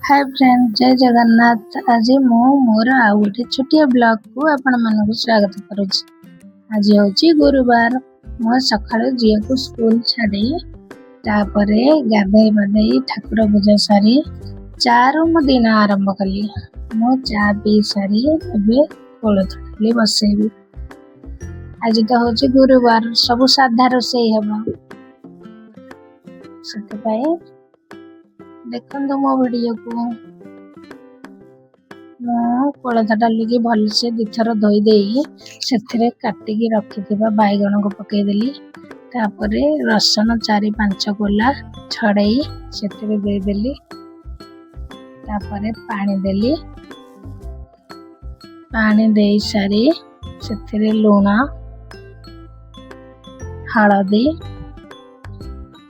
Hi friend जय जगन्नाथ। आज मु मोर आ गोटे छोटिया ब्लॉग को आपण मानक स्वागत करुछि। आज होछि गुरुवार। मो सकाळ झिया को स्कूल छाडी तापरे गाधई बधई ठाकुर पूजा सारी चारु मो दिन आरंभ कली। मो चा पी सारी एबे कोलथ डाली बसेबी। आज तो होछि गुरुवार सब साधा रोषेई हबो सते पाए देखंतु मो वीडियो को मो कोलथ डाली की भल से दिथर धोई देई सेथिरे काटी की रखी थिबा बैगण को पके देली। तापरे रसुन 4-5 कोला छड़ेई सेथिरे दे देली। तापरे पानी देली। पानी देई सारी सेथिरे लूण हळदी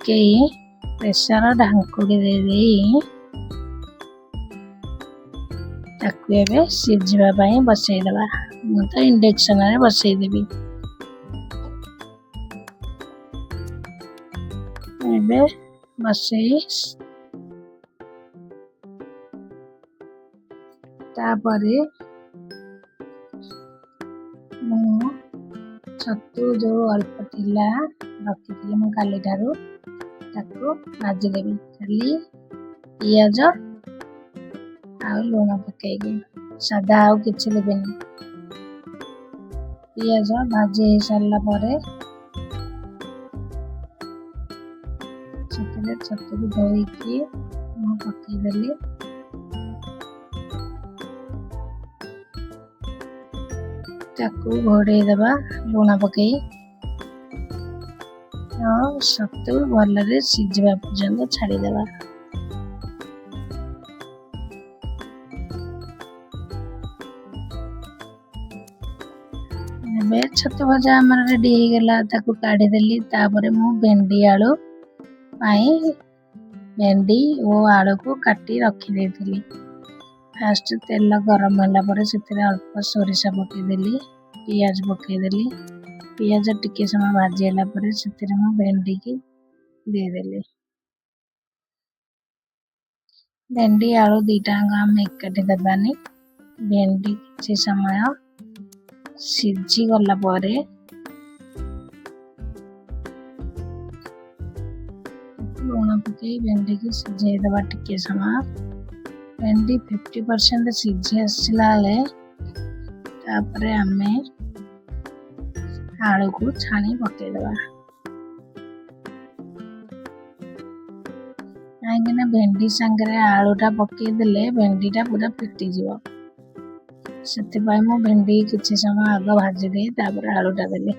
के प्रेशर ढांकुड़ी दे देई ताकू एबे सिझिबा पई बसई देबा। मु तो इंडक्शन रे बसई देबी। एबे बसई तापरे मु छतु जो अल्प थिला रखी मु काली ठारू ताकू भाजी देबी। खाली पियाज आ लूण पकेगी सादा आ किछि देबेनी। पियाज भाजी हो सारला परे छतु छतु धोई की मु पके देली। ताकू घोड़े देबा लूण पकई और छतु भलरे सिझिबा पर्यंत छाड़ी देबा। एबे छतु भजा हमर रेडी हो गेला ताकू काढी देली। तापरे मु भेंडी आलू पाई भेंडी ओ आलू को काटी रखी देथिली। फर्स्ट तेल गरम होला परे सेतिरे अल्प सोरिषा पके देली। पियाज पके देली। पियाज टिके समय भाजी होला परे सेतिरे मु भेंडी की दे देली। भेंडी आलू दीटा हम एकठी दबानी। भेंडी किछि समय सिझी गला परे लूण पके भेंडी की सिझे दबा टिके समय। भेंडी 50% सिझी आसिला ले तापरे हमें आलू को छानी पके दबा। काहेकि भेंडी संगे आलूटा पके देले भेंडीटा पूरा फिटी जीवो। सेति पाई मु भेंडी किछि समय आग भाजी दे तापर आलूटा देली।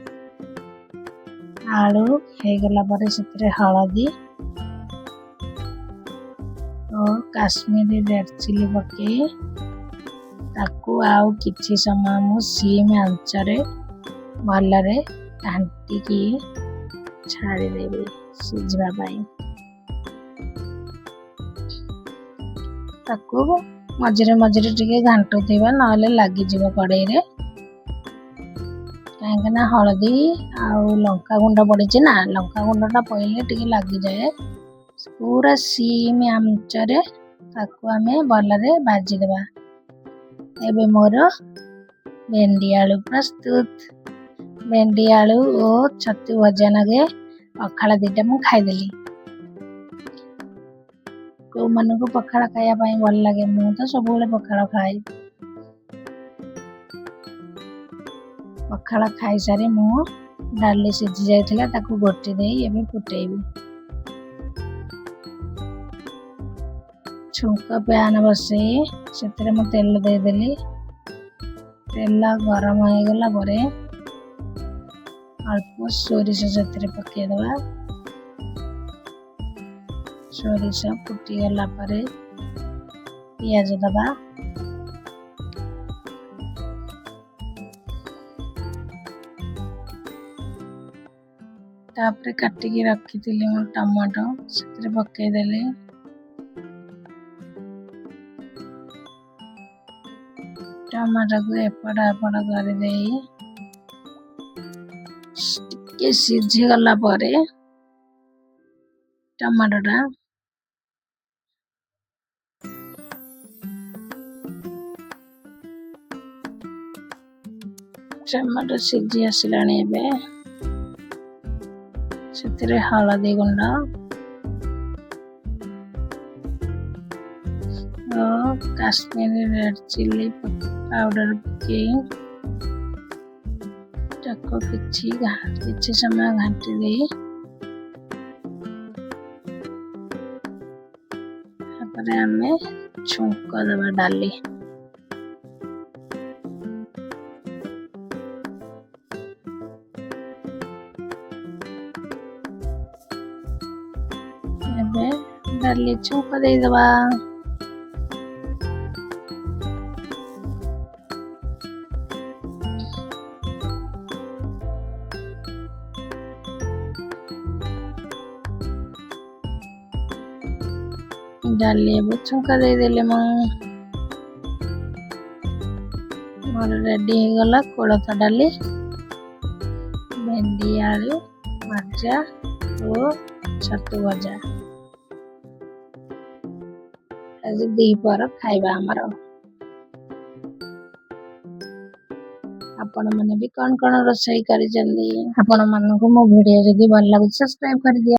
आलू हे गला परे सेतिरे हळदी और काश्मीरी रेड चिली पके ताकू आउ किछि समय मु सीम आंचरे भलरे घांटी की छाड़ी देबी सिझिबा पई। ताकू मझिरे मझिरे टिके घांटू थिबा नहले लागी जीव कड़ाई रे। काहेकि ना हळदी आउ लंका गुंड पड़िछि ना लंका गुंडटा पइले टिके लागी जाए। पूरा सीम आंचरे ताकू हमें भलरे भाजी देबा। एबे मोर भेंडी आलू प्रस्तुत। भेंडी आलू और छतु भजा नगे पखाला दीटा मु खाई देली। को मन को पखाला खाया पाई भल लागे मु तो सब बेले पखाला खाई। पखाला खाई सारी मु डाली सिझी जायतिला ताकू गोटी देई एबे फुटेबी। छुंका प्यान बसे सेतिरे मु तेल दे देली। तेल गरम हो गला परे अल्प सोरिष सेतिरे पके देबा। सोरिष फुटी गला परे पियाज दबा। तापरे काटी की रखी थिली मु टमाटो सेतिरे पके देली। टमाटो को एपड़ा एपड़ा कर देई के सिझी गला परे टमाटोटा टमाटो सिझी आसिलाणी एबे ସେଥିରେ ହଳଦୀ ଗୁଣ୍ଡ ଓ କାଶ୍ମୀରୀ ରେଡ୍ ଚିଲି ପାଉଡର ପକେଇ ତାକୁ କିଛି ସମୟ ଘାଣ୍ଟି ଦେଇ ତାପରେ ଆମେ ଛୁଙ୍କ ଦେବା ଡାଲି ଏବେ ଡାଲି ଛୁଙ୍କ ଦେଇଦେବା डाली अब छुंका दे देले मोर रेडी हो गला कोलथ डाली भेंडी आलू भजा और छतु भजा आज दीपर खाइबा हमर आपण माने भी कौन कौन रोसई करी जल्दी आपण मानको मो वीडियो जदी भल लागु सब्सक्राइब कर दिया।